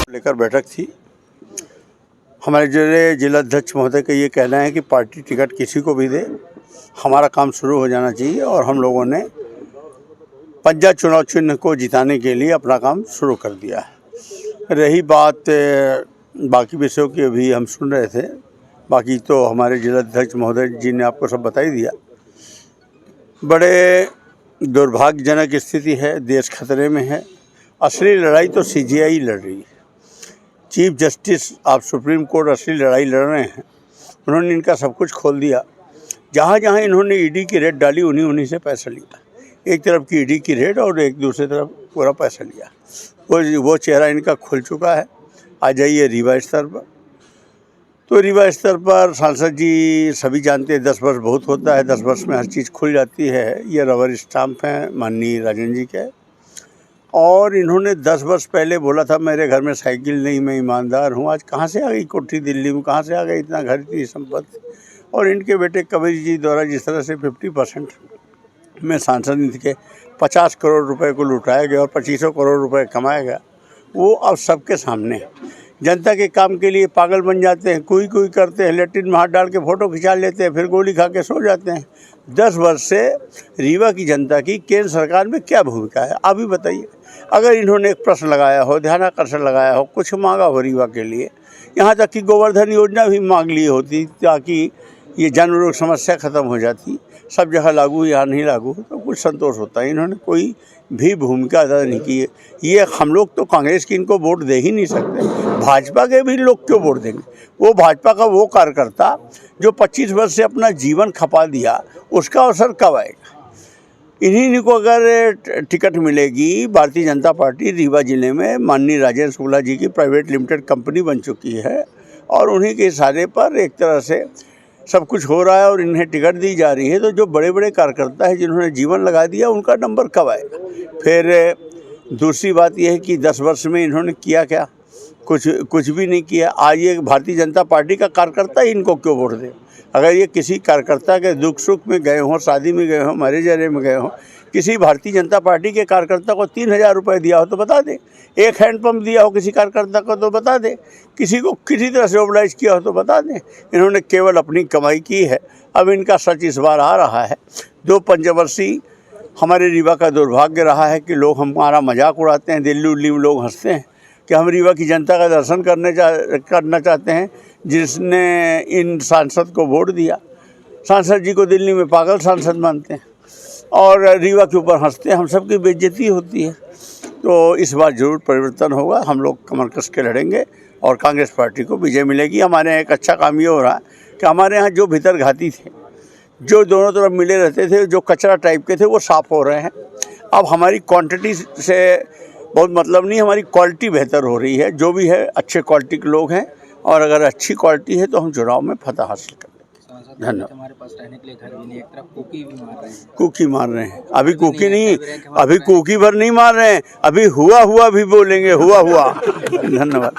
लेकर बैठक थी। हमारे जिलाध्यक्ष महोदय का ये कहना है कि पार्टी टिकट किसी को भी दे, हमारा काम शुरू हो जाना चाहिए और हम लोगों ने पंजा चुनाव चिन्ह को जिताने के लिए अपना काम शुरू कर दिया है। रही बात बाकी विषयों की, अभी हम सुन रहे थे, बाकी तो हमारे जिलाध्यक्ष महोदय जी ने आपको सब बता ही दिया। बड़े दुर्भाग्यजनक स्थिति है, देश खतरे में है। असली लड़ाई तो सीजीआई लड़ रही है। Chief justice of supreme court असली लड़ाई लड़ रहे हैं। उन्होंने इनका सब कुछ खोल दिया। जहाँ जहाँ इन्होंने ईडी की रेड डाली उन्हीं से पैसा लिया। एक तरफ की ईडी की रेड और एक दूसरी तरफ पूरा पैसा लिया। वो चेहरा इनका खुल चुका है। आ जाइए रीवा स्तर पर। तो रीवा स्तर पर सांसद जी सभी जानते हैं 10 वर्ष बहुत होता है, 10 वर्ष में हर चीज़ खुल जाती है। ये रबर स्टाम्प हैं माननीय राजन जी के। और इन्होंने 10 वर्ष पहले बोला था मेरे घर में साइकिल नहीं, मैं ईमानदार हूँ। आज कहाँ से आ गई कोठी दिल्ली में, कहाँ से आ गई इतना घर, इतनी संपत्ति। और इनके बेटे कबीर जी द्वारा जिस तरह से 50% में सांसद निधि के 50 करोड़ रुपए को लुटाया गया और 2500 करोड़ रुपए कमाया गया, वो अब सबके सामने है। जनता के काम के लिए पागल बन जाते हैं, कोई करते हैं, लेटरिन में हाथ डाल के फ़ोटो खिंचा लेते हैं, फिर गोली खा के सो जाते हैं। 10 वर्ष से रीवा की जनता की केंद्र सरकार में क्या भूमिका है, आप भी बताइए। अगर इन्होंने एक प्रश्न लगाया हो, ध्यानाकर्षण लगाया हो, कुछ मांगा हो रीवा के लिए, यहाँ तक कि गोवर्धन योजना भी मांग ली होती ताकि ये जन रोग समस्या ख़त्म हो जाती। सब जगह लागू, यहाँ नहीं लागू, तो कुछ संतोष होता है। इन्होंने कोई भी भूमिका अदा नहीं की है। ये हम लोग तो कांग्रेस की इनको वोट दे ही नहीं सकते, भाजपा के भी लोग क्यों वोट देंगे। वो भाजपा का वो कार्यकर्ता जो 25 वर्ष से अपना जीवन खपा दिया, उसका अवसर कब आएगा। इन्हीं को अगर टिकट मिलेगी, भारतीय जनता पार्टी रीवा जिले में माननीय राजेंद्र शुक्ला जी की प्राइवेट लिमिटेड कंपनी बन चुकी है और उन्हीं के इशारे पर एक तरह से सब कुछ हो रहा है और इन्हें टिकट दी जा रही है। तो जो बड़े बड़े कार्यकर्ता हैं जिन्होंने जीवन लगा दिया, उनका नंबर कब आएगा। फिर दूसरी बात यह है कि 10 वर्ष में इन्होंने किया क्या, कुछ भी नहीं किया। आज ये भारतीय जनता पार्टी का कार्यकर्ता ही इनको क्यों वोट दे। अगर ये किसी कार्यकर्ता के दुख सुख में गए हों, शादी में गए हों, मैरिज अरे में गए हों, किसी भारतीय जनता पार्टी के कार्यकर्ता को 3000 रुपये दिया हो तो बता दें, एक हैंडपम्प दिया हो किसी कार्यकर्ता को तो बता दें, किसी को किसी तरह से ओबलाइज किया हो तो बता दें। इन्होंने केवल अपनी कमाई की है। अब इनका सच इस बार आ रहा है। 2 पंचवर्षीय हमारे रीवा का दुर्भाग्य रहा है कि लोग हमारा मजाक उड़ाते हैं, दिल्ली उल्ली में लोग हंसते हैं कि हम रीवा की जनता का दर्शन करना चाहते हैं जिसने इन सांसद को वोट दिया। सांसद जी को दिल्ली में पागल सांसद मानते हैं और रीवा के ऊपर हंसते हैं, हम सबकी बेइज्जती होती है। तो इस बार जरूर परिवर्तन होगा। हम लोग कमर कस के लड़ेंगे और कांग्रेस पार्टी को विजय मिलेगी। हमारे यहाँ एक अच्छा काम ये हो रहा है कि हमारे यहाँ जो भीतर घाती थे, जो दोनों तरफ मिले रहते थे, जो कचरा टाइप के थे, वो साफ़ हो रहे हैं। अब हमारी क्वांटिटी से बहुत मतलब नहीं, हमारी क्वालिटी बेहतर हो रही है। जो भी है अच्छे क्वालिटी के लोग हैं और अगर अच्छी क्वालिटी है तो हम चुनाव में फतह हासिल कर लेंगे। धन्यवाद। हमारे पास रहने के लिए घर भी नहीं, एक तरफ कुकी भी मार रहे हैं। कुकी मार रहे हैं, अभी कुकी नहीं, अभी कुकी भर नहीं मार रहे हैं, अभी हुआ भी बोलेंगे, हुआ। धन्यवाद।